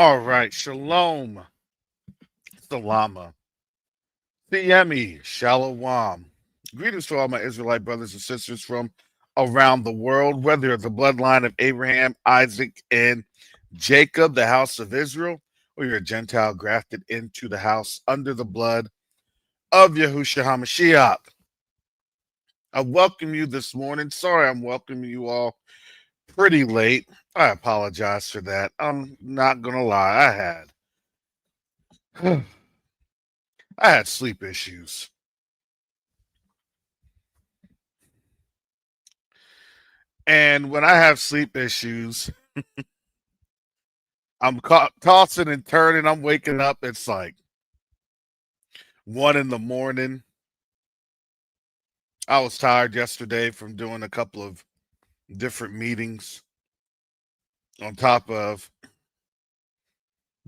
All right. Shalom. Salama. Siyemi. Shalom. Greetings to all my Israelite brothers and sisters from around the world, whether you're the bloodline of Abraham, Isaac, and Jacob, the house of Israel, or you're a Gentile grafted into the house under the blood of Yahushua HaMashiach. I welcome you this morning. Sorry, I'm welcoming you all pretty late. I apologize for that. I'm not going to lie. I had sleep issues. And when I have sleep issues, I'm tossing and turning. I'm waking up. It's like 1 in the morning. I was tired yesterday from doing a couple of different meetings on top of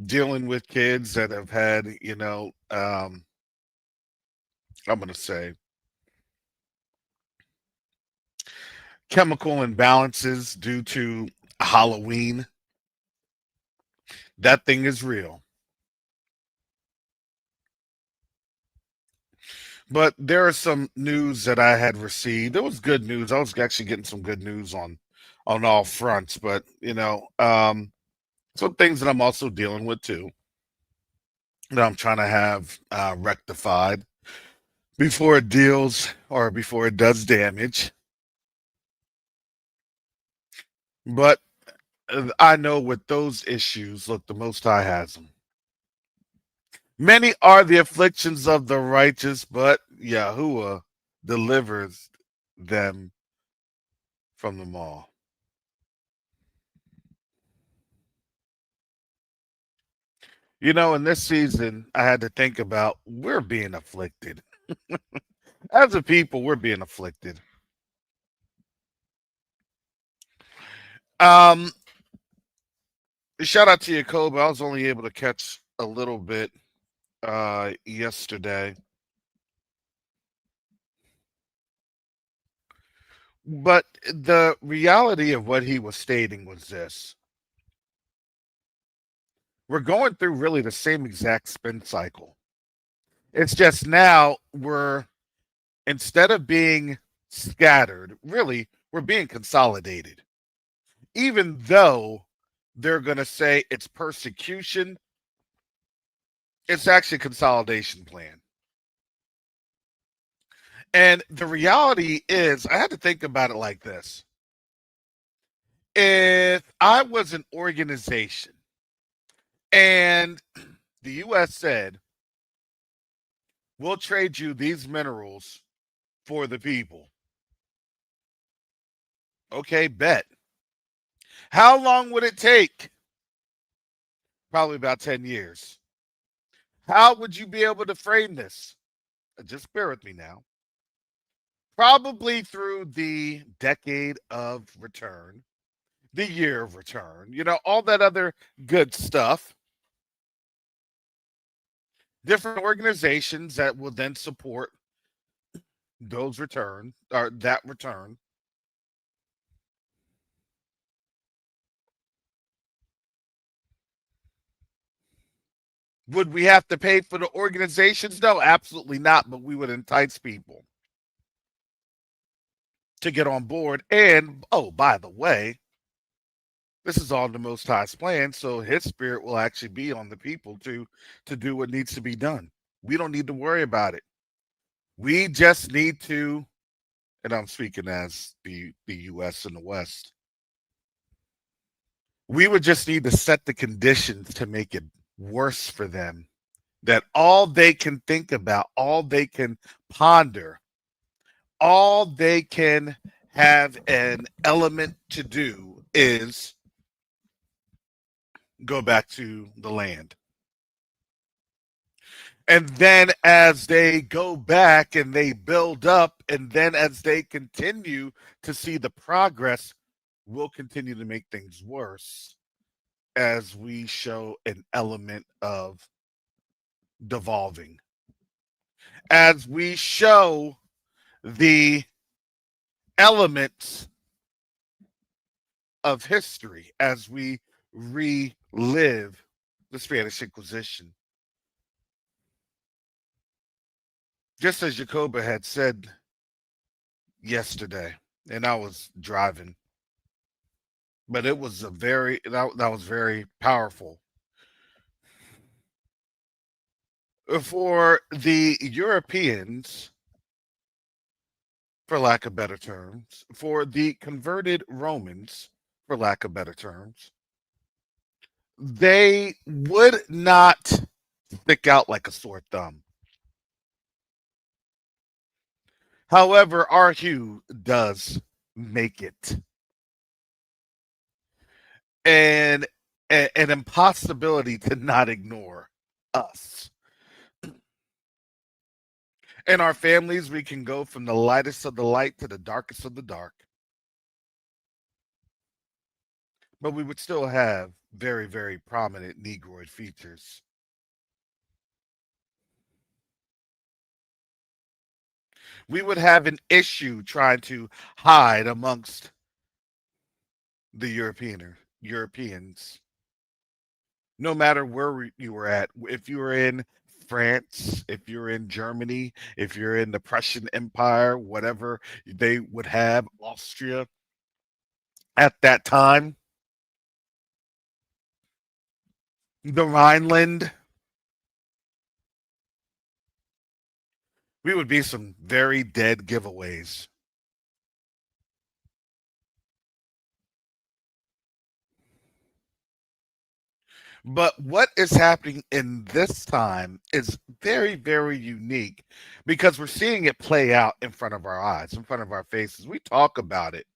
dealing with kids that have had, I'm going to say chemical imbalances due to Halloween. That thing is real. But there are some news that I had received. It was good news. I was actually getting some good news on all fronts, but some things that I'm also dealing with too that I'm trying to have rectified before it deals or before it does damage. But I know with those issues, look, the Most High has them. Many are the afflictions of the righteous, but Yahuwah delivers them from them all. In this season, I had to think about we're being afflicted. As a people, we're being afflicted. Um, Shout out to Jacob. I was only able to catch a little bit yesterday. But the reality of what he was stating was this. We're going through really the same exact spin cycle. It's just now instead of being scattered, really, we're being consolidated. Even though they're going to say it's persecution, it's actually a consolidation plan. And the reality is, I had to think about it like this. If I was an organization and the U.S. said, we'll trade you these minerals for the people. Okay, bet. How long would it take? Probably about 10 years. How would you be able to frame this? Just bear with me now. Probably through the decade of return, the year of return, all that other good stuff. Different organizations that will then support those return or that return. Would we have to pay for the organizations? No, absolutely not. But we would entice people to get on board. And oh, by the way, this is all the Most High's plan, so His Spirit will actually be on the people to do what needs to be done. We don't need to worry about it. We just need to, and I'm speaking as the U.S. and the West. We would just need to set the conditions to make it worse for them. That all they can think about, all they can ponder, all they can have an element to do is go back to the land. And then as they go back and they build up, and then as they continue to see the progress, we'll continue to make things worse as we show an element of devolving. As we show the elements of history, as we relive the Spanish Inquisition. Just as Jacoba had said yesterday, and I was driving, but it was that was very powerful. For the Europeans, for lack of better terms, for the converted Romans, for lack of better terms, they would not stick out like a sore thumb. However, our hue does make it and an impossibility to not ignore us. In our families, we can go from the lightest of the light to the darkest of the dark. But we would still have very, very prominent Negroid features. We would have an issue trying to hide amongst the Europeans. No matter where you were at, if you were in France, if you're in Germany, if you're in the Prussian Empire, whatever they would have, Austria at that time, the Rhineland, we would be some very dead giveaways. But what is happening in this time is very, very unique because we're seeing it play out in front of our eyes, in front of our faces. We talk about it.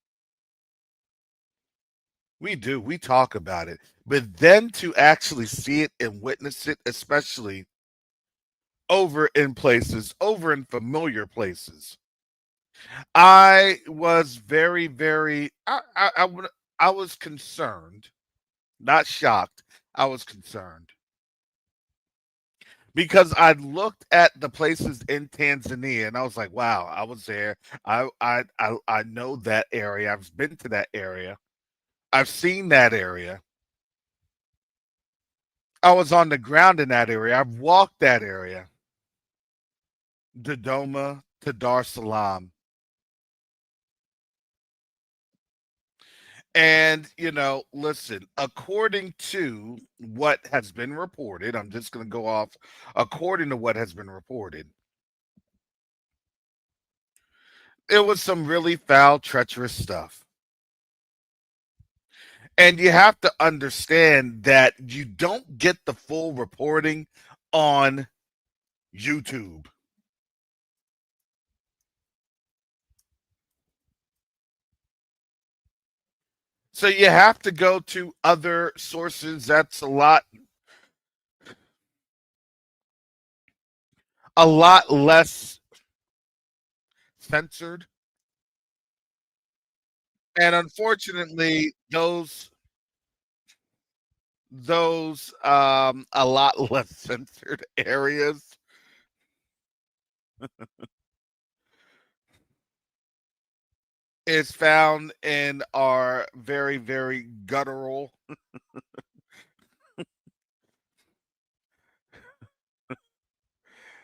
We do. We talk about it. But then to actually see it and witness it, especially over in places, over in familiar places, I was very, very, I was concerned, not shocked. I was concerned because I looked at the places in Tanzania and I was like, wow, I was there. I know that area. I've been to that area. I've seen that area. I was on the ground in that area. I've walked that area. Dodoma to Dar es Salaam. And, listen, according to what has been reported, I'm just going to go off according to what has been reported. It was some really foul, treacherous stuff. And you have to understand that you don't get the full reporting on YouTube. So you have to go to other sources. That's a lot less censored. And unfortunately, those a lot less censored areas is found in our very, very guttural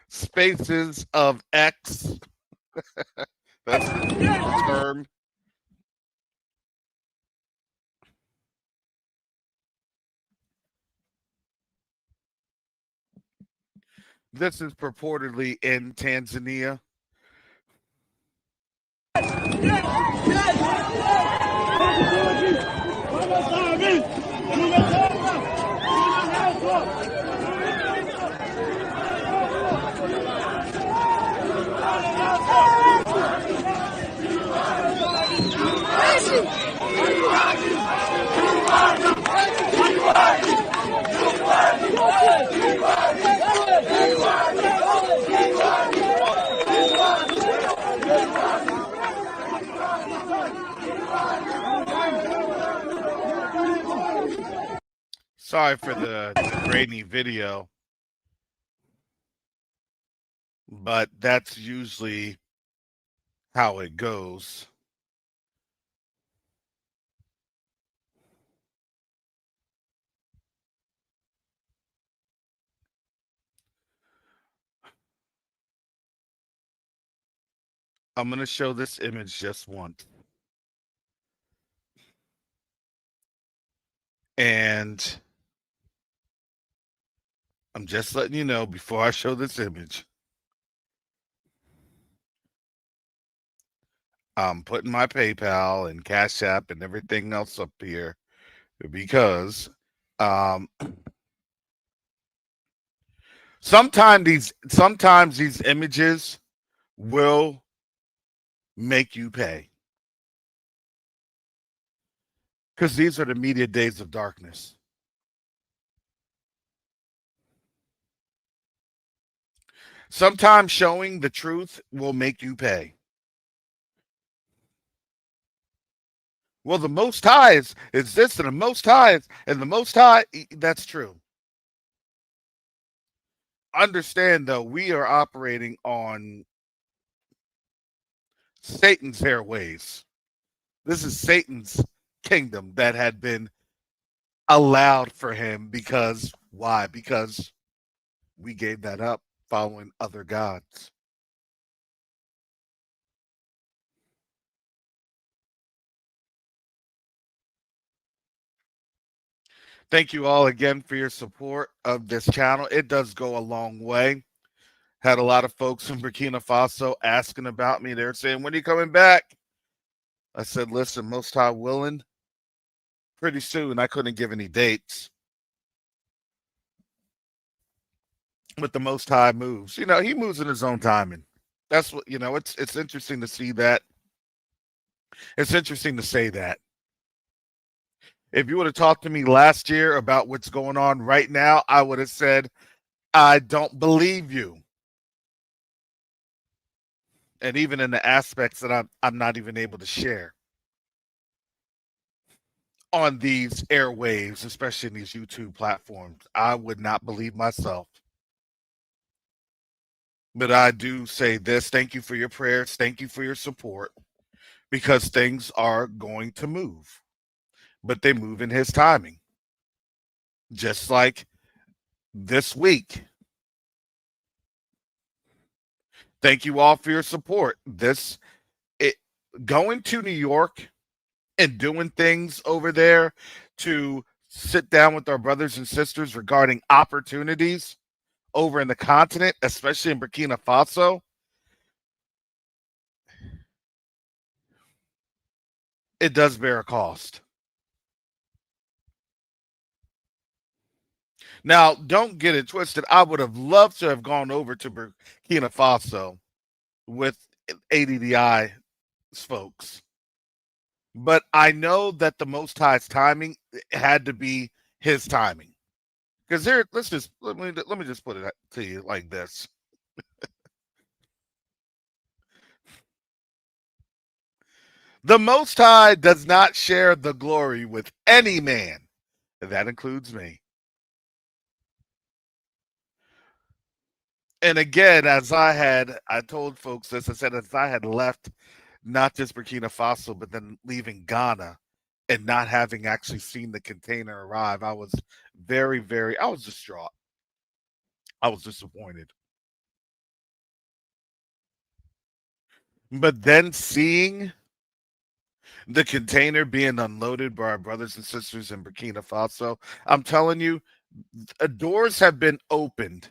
spaces of X. That's the term. This is purportedly in Tanzania. Sorry for the grainy video, but that's usually how it goes. I'm going to show this image just once. And I'm just letting you know before I show this image, I'm putting my PayPal and Cash App and everything else up here because um, sometimes these images will make you pay because these are the media days of darkness. Sometimes showing the truth will make you pay. Well, the Most High is this, and the Most High and the Most High. That's true. Understand though, we are operating on Satan's airways. This is Satan's kingdom that had been allowed for him because why? Because we gave that up following other gods. Thank you all again for your support of this channel. It does go a long way. Had a lot of folks from Burkina Faso asking about me. They're saying, when are you coming back? I said, listen, Most High willing, pretty soon. I couldn't give any dates. But the Most High moves. You know, he moves in his own timing. That's what, you know, it's interesting to see that. It's interesting to say that. If you would have talked to me last year about what's going on right now, I would have said, I don't believe you. And even in the aspects that I'm not even able to share on these airwaves, especially in these YouTube platforms, I would not believe myself. But I do say this, thank you for your prayers, thank you for your support, because things are going to move, but they move in his timing. Just like this week. Thank you all for your support. Going to New York and doing things over there to sit down with our brothers and sisters regarding opportunities over in the continent, especially in Burkina Faso, it does bear a cost. Now, don't get it twisted. I would have loved to have gone over to Burkina Faso with ADDI folks, but I know that the Most High's timing had to be his timing. Because here, let me just put it to you like this: the Most High does not share the glory with any man. That includes me. And again, I told folks this, I said, as I had left not just Burkina Faso, but then leaving Ghana and not having actually seen the container arrive, I was I was distraught. I was disappointed. But then seeing the container being unloaded by our brothers and sisters in Burkina Faso, I'm telling you, doors have been opened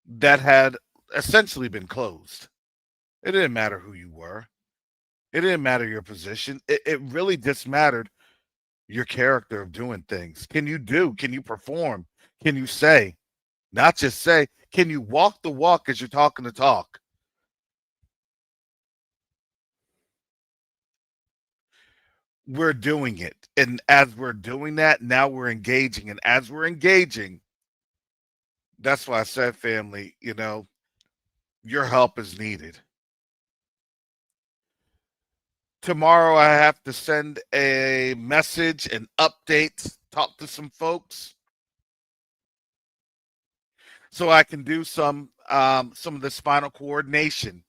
that had essentially been closed. It didn't matter who you were. It didn't matter your position. It really just mattered your character of doing things. Can you do? Can you perform? Can you say? Not just say, can you walk the walk as you're talking the talk? We're doing it. And as we're doing that, now we're engaging. And as we're engaging, that's why I said, family, you know, your help is needed. Tomorrow, I have to send a message, an update, talk to some folks so I can do some of the spinal coordination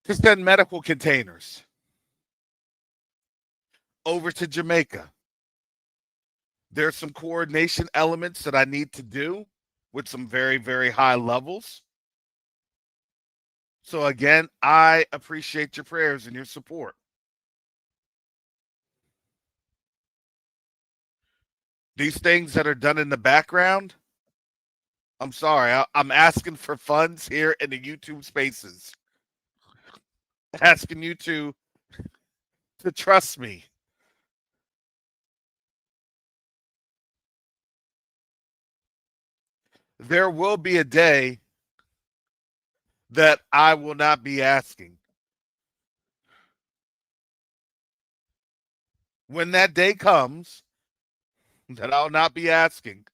to send medical containers over to Jamaica. There's some coordination elements that I need to do with some very, very high levels. So again, I appreciate your prayers and your support. These things that are done in the background, I'm sorry, I'm asking for funds here in the YouTube spaces, asking you to trust me. There will be a day that I will not be asking. When that day comes, that I'll not be asking.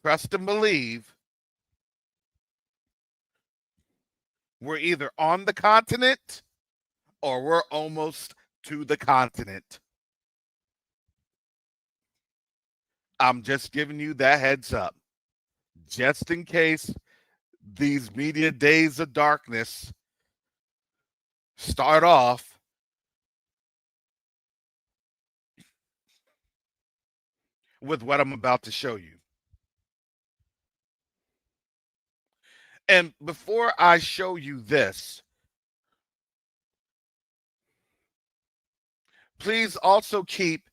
Trust and believe we're either on the continent or we're almost to the continent. I'm just giving you that heads up, just in case these media days of darkness start off with what I'm about to show you. And before I show you this, please also keep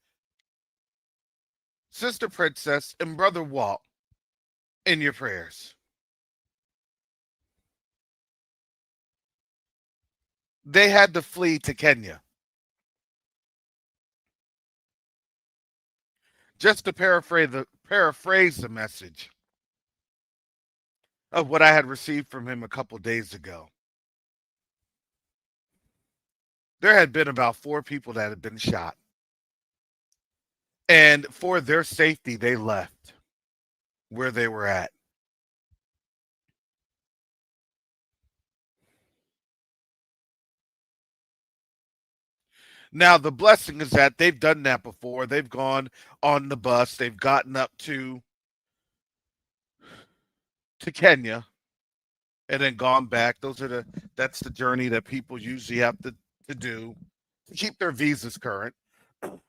Sister Princess and Brother Walt in your prayers. They had to flee to Kenya. Just to paraphrase the message of what I had received from him a couple days ago. There had been about 4 people that had been shot. And for their safety, they left where they were at. Now, the blessing is that they've done that before. They've gone on the bus, they've gotten up to Kenya and then gone back. That's the journey that people usually have to do to keep their visas current.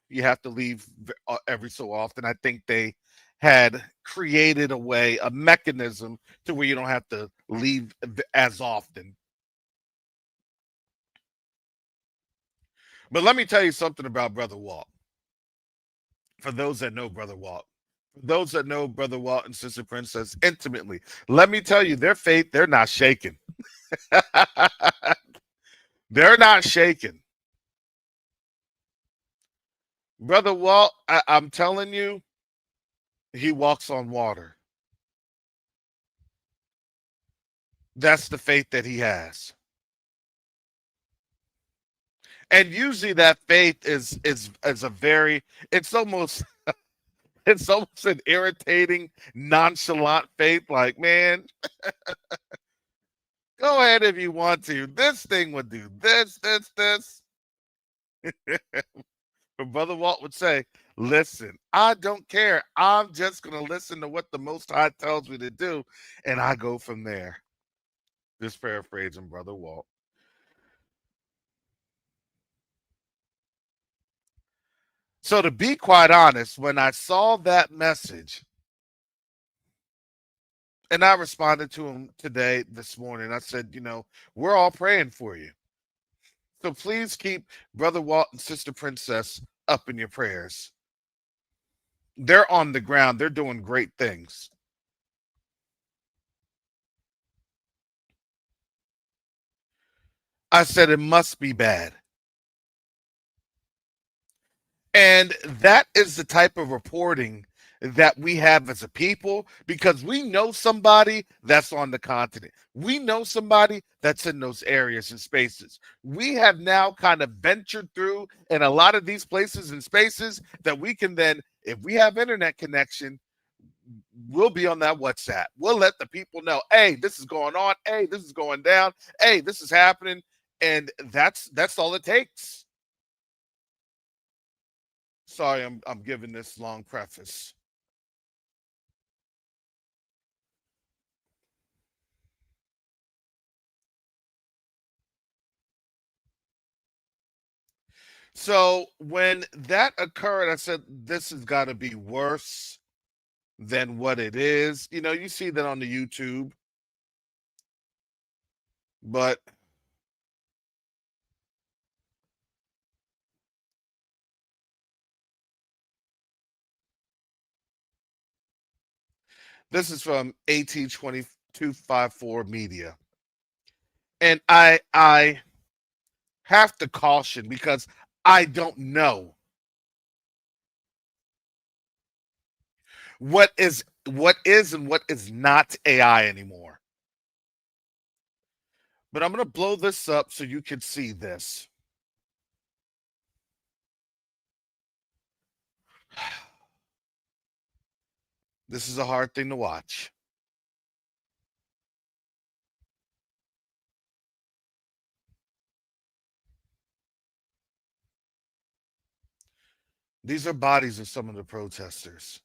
You have to leave every so often. I think they had created a way, a mechanism to where you don't have to leave as often. But let me tell you something about Brother Walt. For those that know Brother Walt, for those that know Brother Walt and Sister Princess intimately, let me tell you, their faith, they're not shaken. They're not shaken. Brother Walt, I'm telling you, he walks on water. That's the faith that he has. And usually that faith is a very it's almost it's almost an irritating, nonchalant faith. Like, man, go ahead if you want to. This thing would do this. But Brother Walt would say, listen, I don't care. I'm just gonna listen to what the Most High tells me to do, and I go from there. Just paraphrasing Brother Walt. So to be quite honest, when I saw that message, and I responded to him this morning, I said, we're all praying for you. So please keep Brother Walt and Sister Princess up in your prayers. They're on the ground. They're doing great things. I said it must be bad. And that is the type of reporting that we have as a people because we know somebody that's on the continent. We know somebody that's in those areas and spaces. We have now kind of ventured through in a lot of these places and spaces that we can then, if we have internet connection, we'll be on that WhatsApp. We'll let the people know, hey, this is going on. Hey, this is going down. Hey, this is happening. And that's all it takes. Sorry, I'm giving this long preface. So when that occurred, I said, this has got to be worse than what it is. You see that on the YouTube. But this is from AT2254 Media. And I have to caution because I don't know what is and what is not AI anymore. But I'm going to blow this up so you can see this. This is a hard thing to watch. These are bodies of some of the protesters.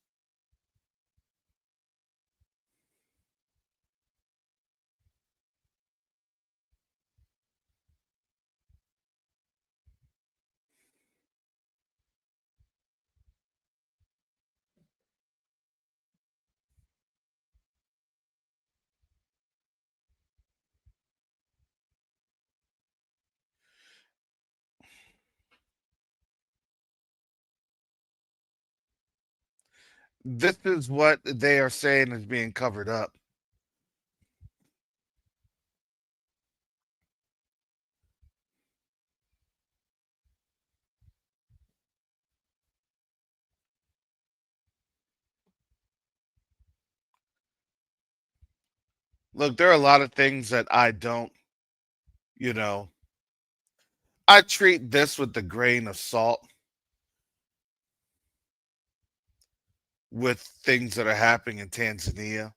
This is what they are saying is being covered up. Look, there are a lot of things that I don't, you know, I treat this with the grain of salt with things that are happening in Tanzania.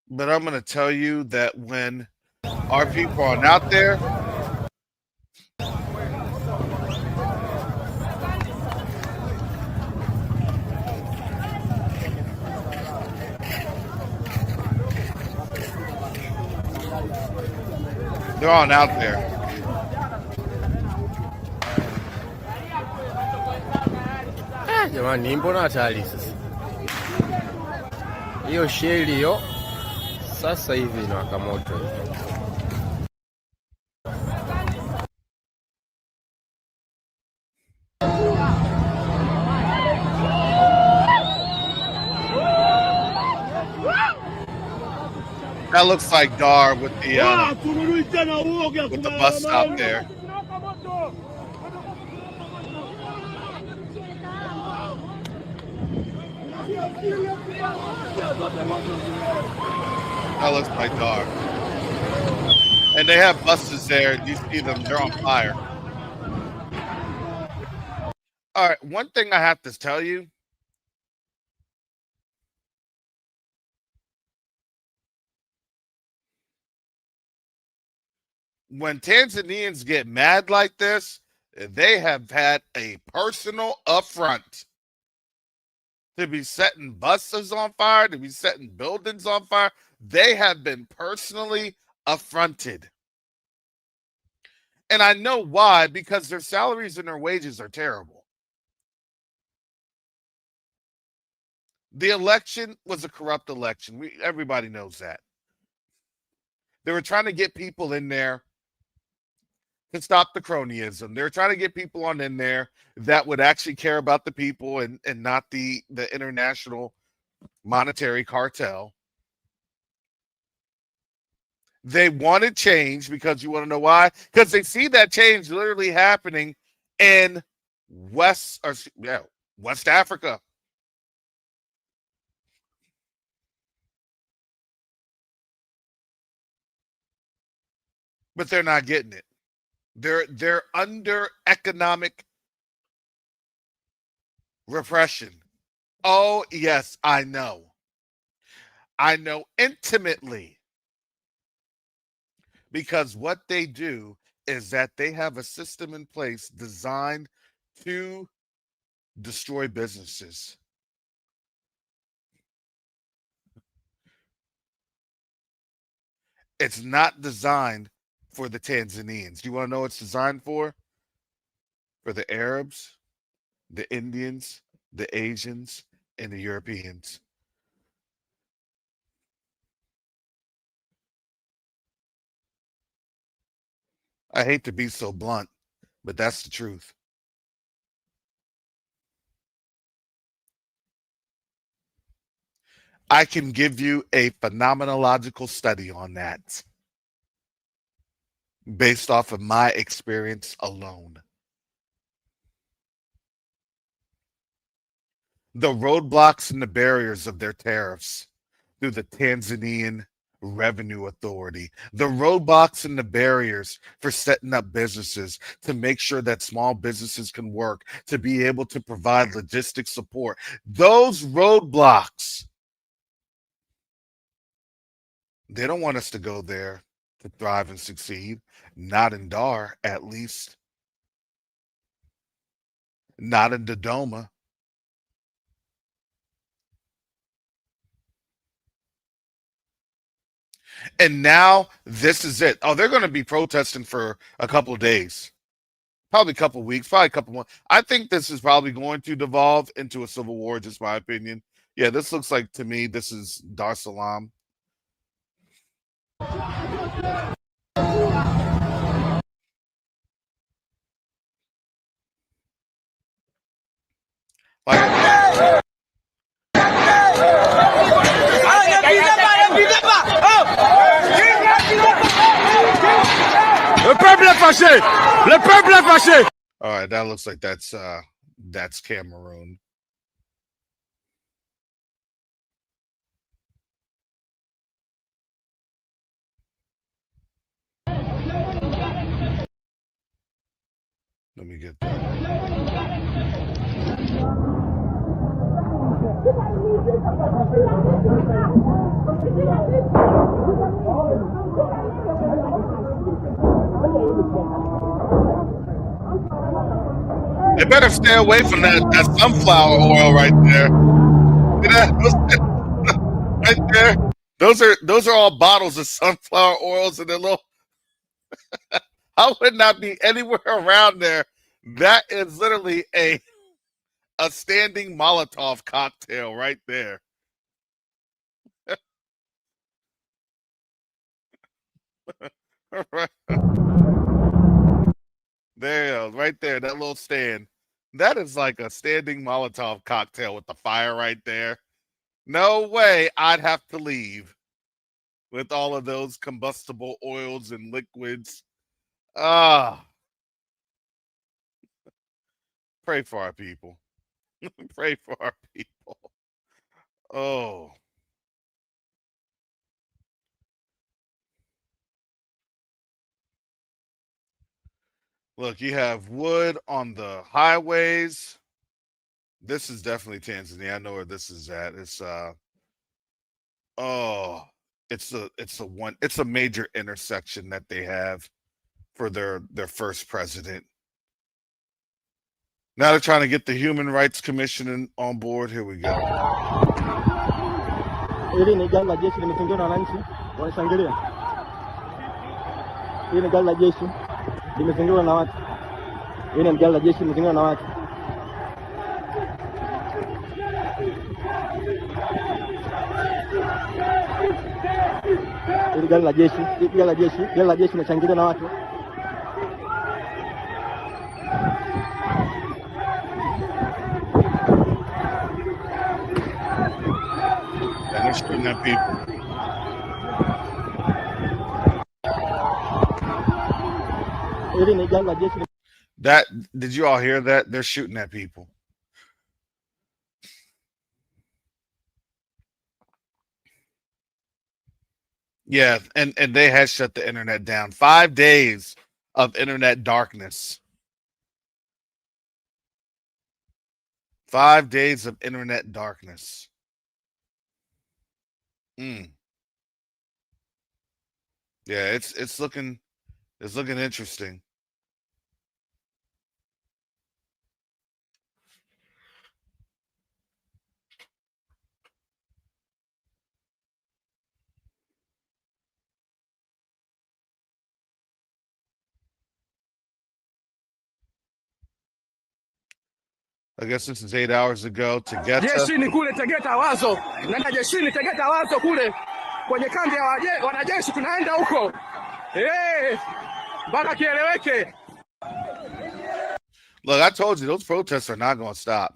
But I'm going to tell you that when our people are out there, they're on out there. Jamani, mbona hatari sasa? Hiyo sheli hiyo sasa hivi inawaka moto hivi. That looks like Dar with the bus stop there. That looks like Dar. And they have buses there. You see them, they're on fire. All right, one thing I have to tell you. When Tanzanians get mad like this, they have had a personal affront. To be setting buses on fire, to be setting buildings on fire, they have been personally affronted. And I know why, because their salaries and their wages are terrible. The election was a corrupt election. Everybody knows that. They were trying to get people in there to stop the cronyism. They're trying to get people on in there that would actually care about the people and not the international monetary cartel. They wanted change because you want to know why? Because they see that change literally happening in West Africa. But they're not getting it. They're under economic repression. Oh, yes, I know. I know intimately. Because what they do is that they have a system in place designed to destroy businesses. It's not designed for the Tanzanians. Do you want to know what it's designed for? For the Arabs, the Indians, the Asians, and the Europeans. I hate to be so blunt, but that's the truth. I can give you a phenomenological study on that based off of my experience alone. The roadblocks and the barriers of their tariffs through the Tanzanian Revenue Authority, the roadblocks and the barriers for setting up businesses to make sure that small businesses can work, to be able to provide logistic support. Those roadblocks, they don't want us to go there to thrive and succeed. Not in Dar, at least. Not in Dodoma. And now this is it. Oh, they're going to be protesting for a couple of days, probably a couple of weeks, probably a couple months. I think this is probably going to devolve into a civil war, just my opinion. Yeah, this looks like to me this is Dar es Salaam. Like, Le peuple est fâché! Le peuple est fâché! all right, that looks like that's Cameroon. Let me get that. They better stay away from that sunflower oil right there. Right there. Those are all bottles of sunflower oils and they're little. I would not be anywhere around there. That is literally a standing Molotov cocktail right there. Right there, right there, that little stand. That is like a standing Molotov cocktail with the fire right there. No way I'd have to leave with all of those combustible oils and liquids. Ah, pray for our people. Pray for our people. Oh, look, you have wood on the highways. This is definitely Tanzania. I know where this is at. It's oh, it's a major intersection that they have for their first president. Now they're trying to get the Human Rights Commission on board. Here we go. Hili ni gari la jeshi limezingirwa na wananchi wanashangilia. Hili ni gari la jeshi limezingirwa na watu. Hili ni gari la jeshi limezingirwa na watu. Hili gari la jeshi linashangiliwa na watu. And they're shooting at people. Hili ni gari la jeshi. That did you all hear that? They're shooting at people. Yeah, and they had shut the internet down. 5 days of internet darkness. 5 days of internet darkness. Mm. Yeah, it's looking interesting. I guess this is 8 hours ago. Tegeta. Jeshini kule Tegeta Wazo, naenda jeshini Tegeta Wazo kule kwenye kambi ya wanajeshi, tunaenda huko mpaka kieleweke. Look, I told you those protests are not going to stop.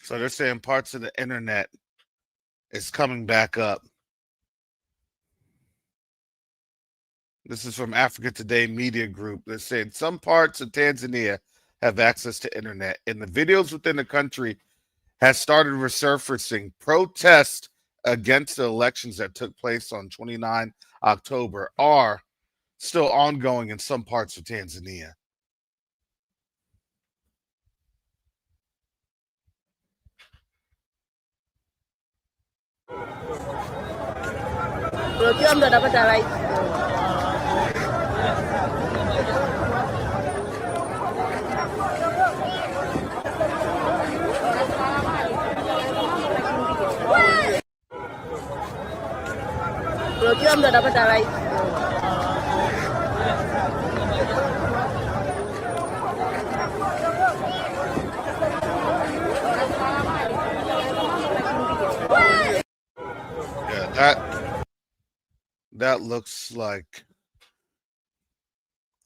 So they're saying parts of the internet is coming back up. This is from Africa Today Media Group. They're saying some parts of Tanzania have access to internet, and the videos within the country has started resurfacing. Protests against the elections that took place on 29 October are still ongoing in some parts of Tanzania. Kila mtu atapata right. Kila mtu atapata right. That looks like,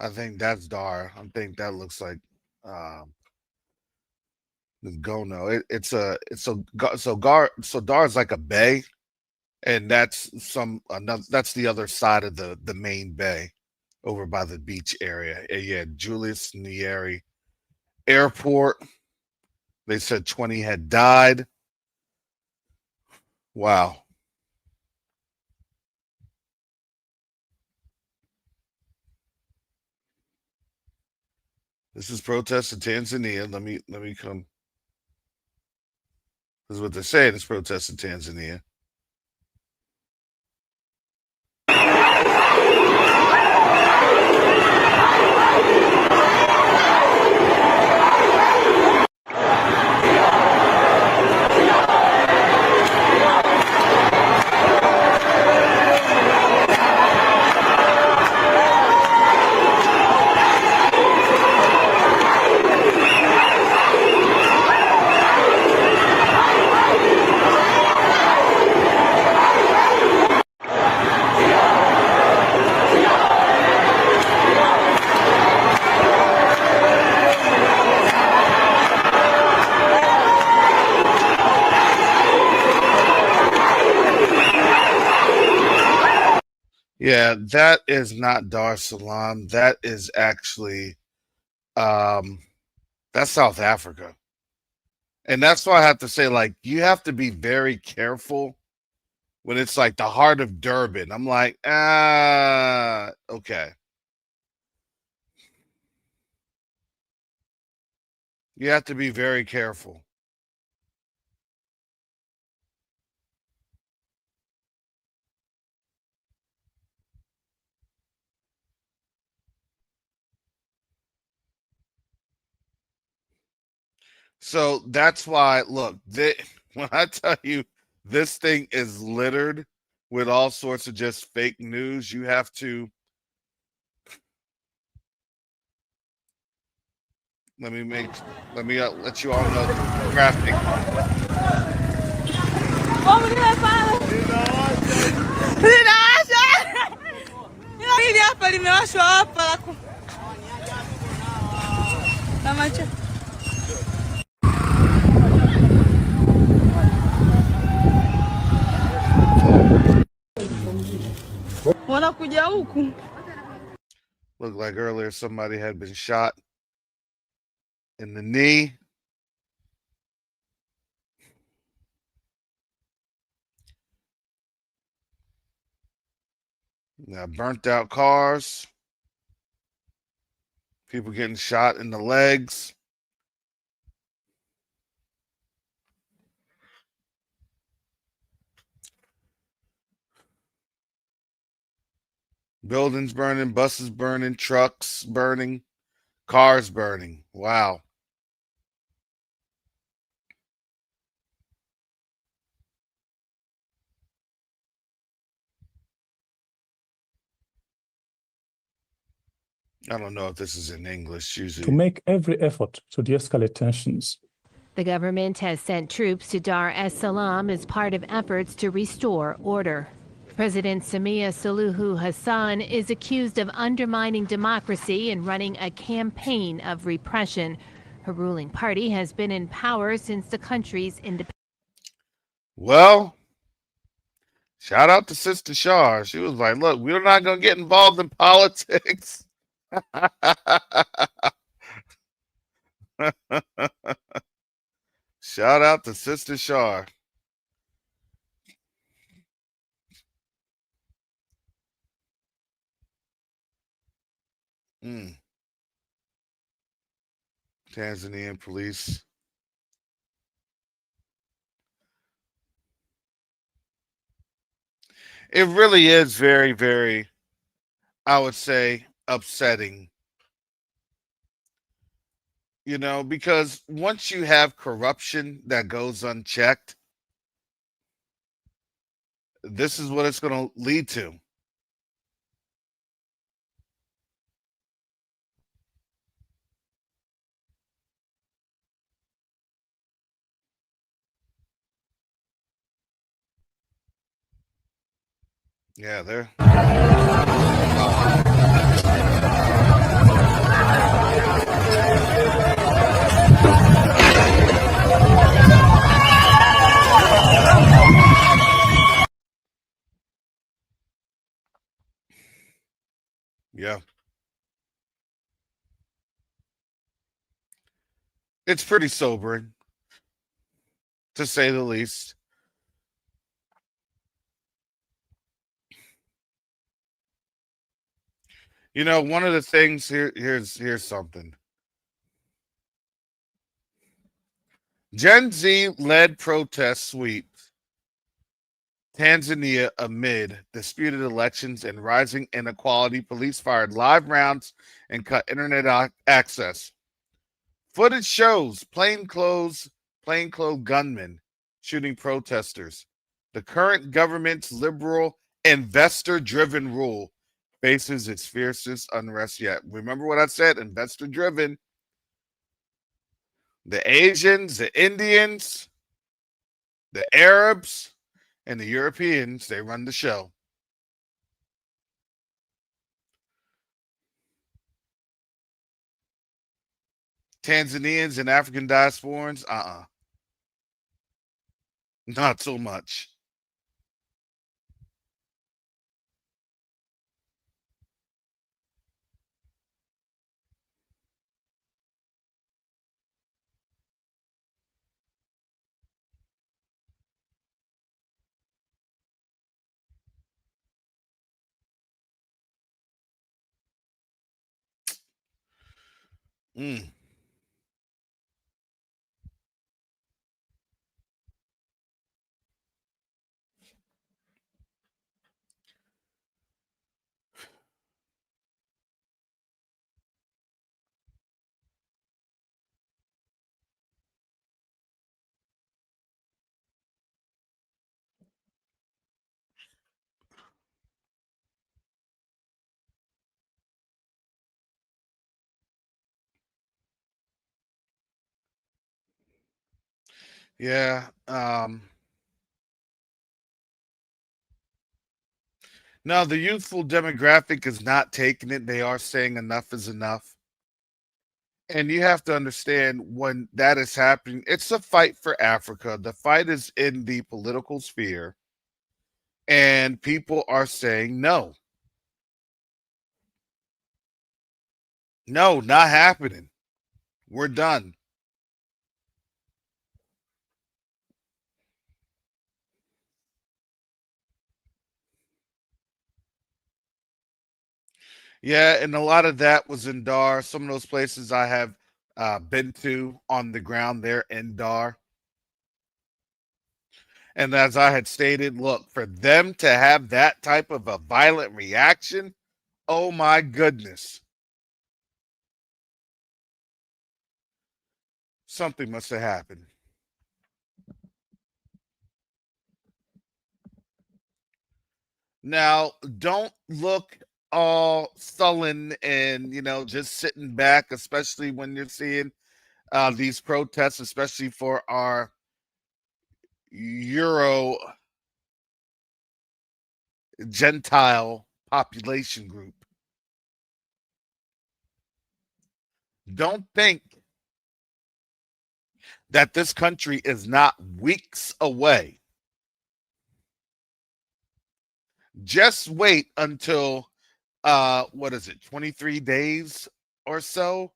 I think that's Dar. I think that looks like the Gono. So Dar is like a bay, and that's that's the other side of the main bay over by the beach area. Yeah, Julius Nyerere Airport. They said 20 had died. Wow. This is protests in Tanzania. Let me come. This is what they're saying. It's protests in Tanzania. Yeah, that is not Dar es Salaam. That is actually that's South Africa. And that's why I have to say, like, you have to be very careful when it's like the heart of Durban. I'm like, okay. You have to be very careful. So that's why, look, when I tell you this thing is littered with all sorts of just fake news, you have to let me let you all know the graphic. Wanakuja huku. Looked like earlier somebody had been shot in the knee. Yeah, burnt out cars. People getting shot in the legs. Buildings burning, buses burning, trucks burning, cars burning. Wow. I don't know if this is in English. Usually, to make every effort to de-escalate tensions. The government has sent troops to Dar es Salaam as part of efforts to restore order. President Samia Suluhu Hassan is accused of undermining democracy and running a campaign of repression. Her ruling party has been in power since the country's independence. well, shout out to Sister Shar. She was like, look, we're not going to get involved in politics. Shout out to Sister Shar. Tanzanian police. It really is very, very, I would say, upsetting. You know, because once you have corruption that goes unchecked, this is what it's going to lead to. Yeah, they're. Yeah. It's pretty sobering, to say the least. You know, one of the things here's something. Gen Z led protest sweep Tanzania amid disputed elections and rising inequality. Police fired live rounds and cut internet access. Footage shows plainclothes gunmen shooting protesters. The current government's liberal, investor-driven rule faces its fiercest unrest yet. Remember what I said? Investor-driven. The Asians, the Indians, the Arabs, and the Europeans, they run the show. Tanzanians and African diasporans, not so much. Mm. Yeah. No, the youthful demographic is not taking it. They are saying enough is enough. And you have to understand when that is happening, it's a fight for Africa. The fight is in the political sphere, and people are saying no. No, not happening. We're done. Yeah, and a lot of that was in Dar. Some of those places I have been to on the ground there in Dar. And as I had stated, look, for them to have that type of a violent reaction, oh my goodness. Something must have happened. Now, don't look all sullen and, just sitting back, especially when you're seeing these protests, especially for our Euro Gentile population group. Don't think that this country is not weeks away. Just wait until 23 days or so,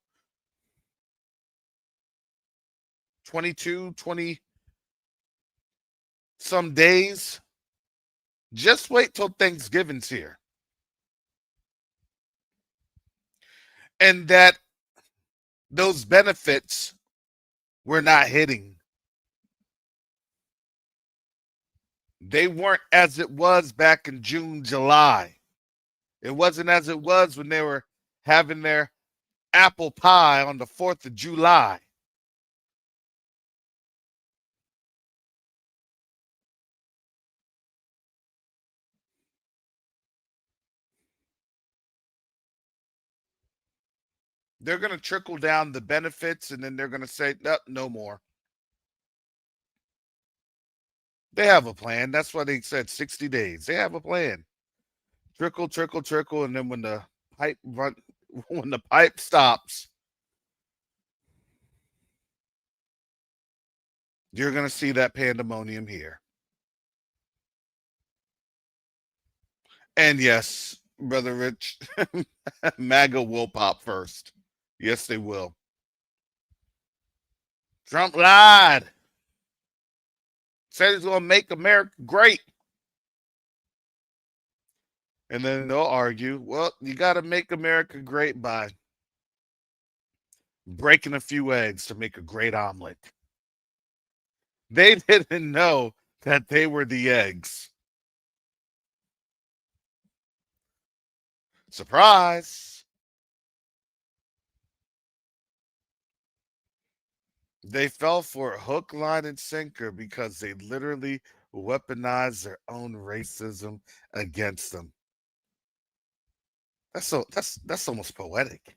20 some days. Just wait till Thanksgiving's here, and that those benefits were not hitting. They weren't as it was back in June, July. It wasn't as it was when they were having their apple pie on the 4th of July. They're going to trickle down the benefits, and then they're going to say, nope, no more. They have a plan. That's why they said 60 days. They have a plan. Trickle, trickle, trickle, and then when the pipe stops, you're going to see that pandemonium here. And yes, Brother Rich, MAGA will pop first. Yes, they will. Trump lied. Said he's going to make America great. And then they'll argue, well, you got to make America great by breaking a few eggs to make a great omelet. They didn't know that they were the eggs. Surprise. They fell for a hook, line, and sinker because they literally weaponized their own racism against them. That's almost poetic.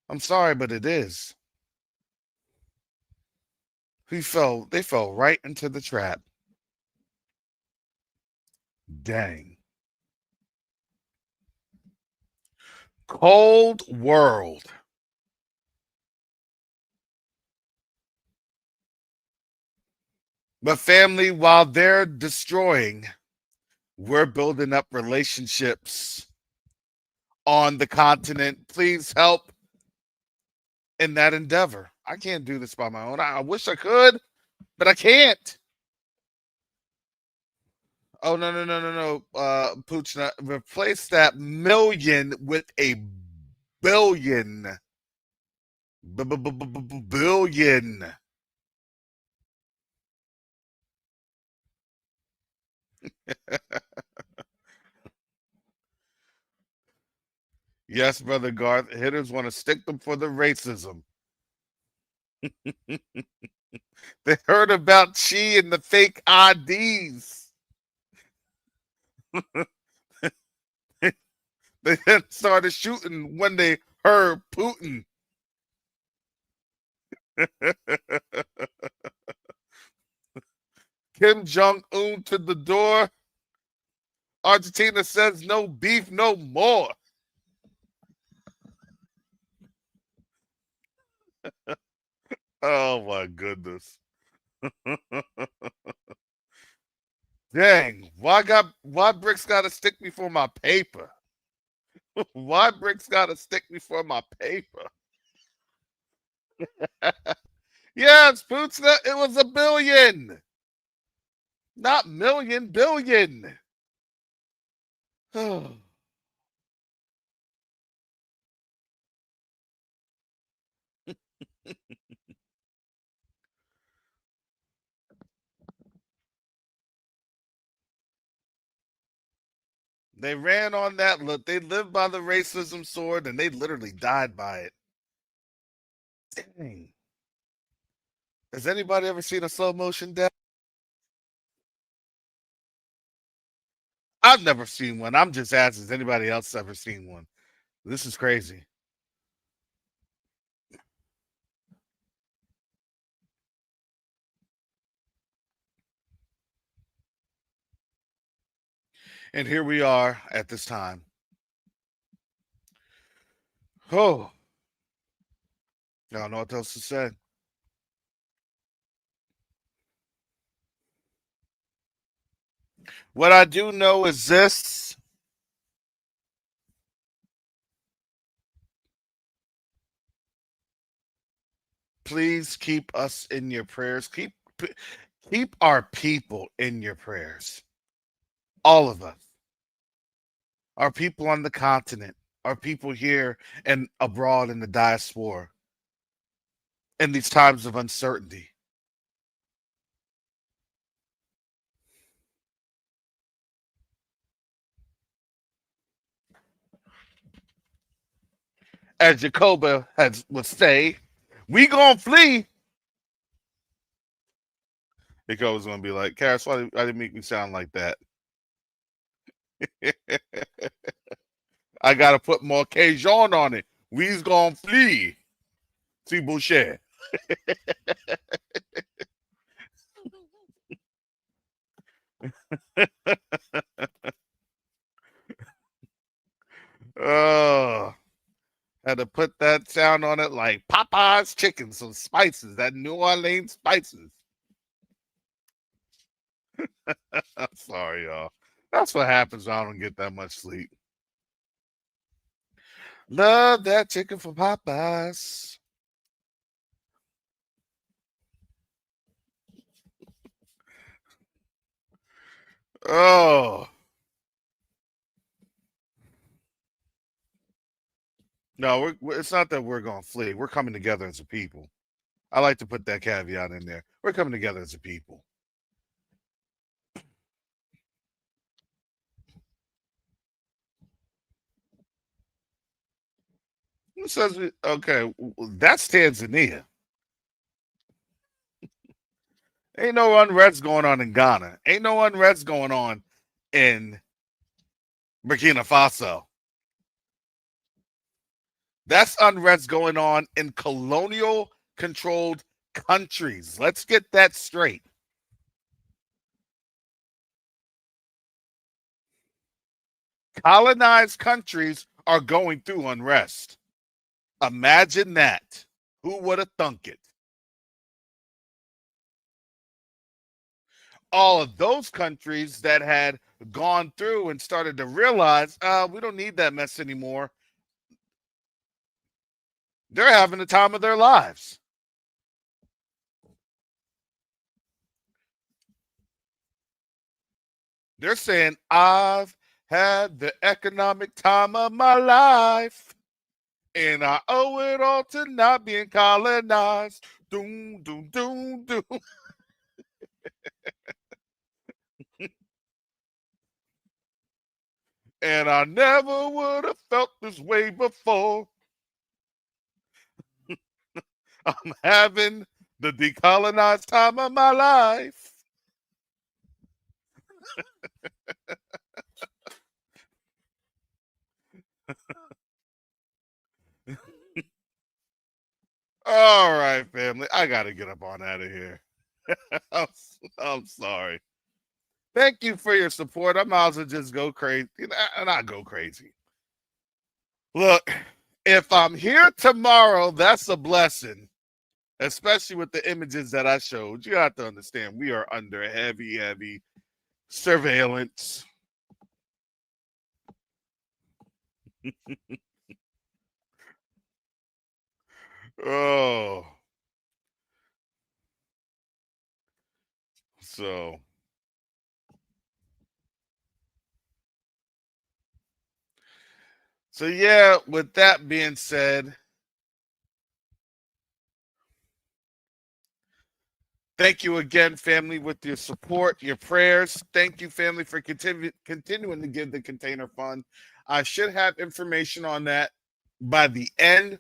I'm sorry, but it is. They fell right into the trap. Dang. Cold world. But family, while they're destroying, we're building up relationships on the continent. Please help in that endeavor. I can't do this by my own. I wish I could, but I can't. Oh, no. Pooch, replace that million with a billion. Billion. Yes, Brother Garth. Hitters want to stick them for the racism. They heard about Chi and the fake IDs. They then started shooting when they heard Putin. Kim Jong-un to the door. Argentina says no beef no more. Oh my goodness. Dang, why Bricks gotta stick me for my paper? Why Bricks gotta stick me for my paper? Yes, Pootsna, it was a billion. Not million, billion. They ran on that. Look, they lived by the racism sword, and they literally died by it. Dang. Has anybody ever seen a slow motion death? I've never seen one. I'm just asking, has anybody else ever seen one? This is crazy. And here we are at this time. Oh, I don't know what else to say. What I do know is this. Please keep us in your prayers. Keep our people in your prayers. All of us. Our people on the continent, our people here and abroad in the diaspora in these times of uncertainty. As Jacoba would say, we gonna flee. Jacoba's gonna be like, Cass, why didn't make me sound like that? I gotta put more Cajun on it. We's gonna flee. See Boucher. Oh, had to put that sound on it like Popeye's chicken, some spices, that New Orleans spices. I'm sorry, y'all. That's what happens when I don't get that much sleep. Love that chicken from Popeyes. Oh. No, it's not that we're going to flee. We're coming together as a people. I like to put that caveat in there. We're coming together as a people. Who says, okay, that's Tanzania. Ain't no unrest going on in Ghana. Ain't no unrest going on in Burkina Faso. That's unrest going on in colonial controlled countries. Let's get that straight. Colonized countries are going through unrest. Imagine that. Who would have thunk it? All of those countries that had gone through and started to realize, we don't need that mess anymore. They're having the time of their lives. They're saying, I've had the economic time of my life, and I owe it all to not being colonized. Doom, doom, doom, doom. And I never would have felt this way before. I'm having the decolonized time of my life. All right, family. I got to get up on out of here. I'm sorry. Thank you for your support. I might as well just go crazy. Not go crazy. Look, if I'm here tomorrow, that's a blessing, especially with the images that I showed. You have to understand, we are under heavy, heavy surveillance. Oh. So yeah, with that being said, Thank you again, family, with your support, your prayers. Thank you, family, for continuing to give the container fund. I should have information on that by the end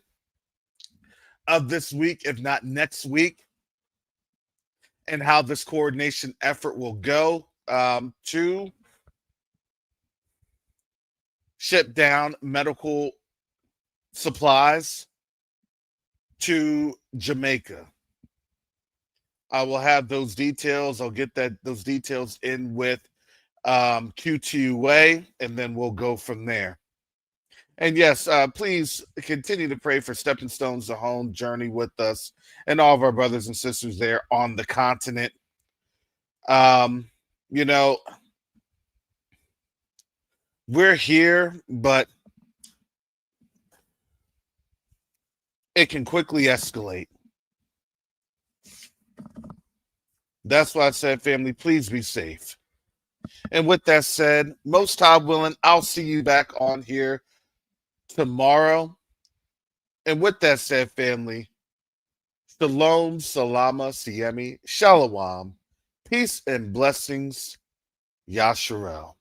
of this week, if not next week, and how this coordination effort will go to ship down medical supplies to Jamaica. I will have those details. I'll get those details in with QTUA, and then we'll go from there. And yes, please continue to pray for Stepping Stones to Home journey with us and all of our brothers and sisters there on the continent. You know, we're here, but it can quickly escalate. That's why I said, family, please be safe. And with that said, most high willing, I'll see you back on here tomorrow. And with that said, family, shalom, salama, siemi, shalom, peace and blessings, Yasharel.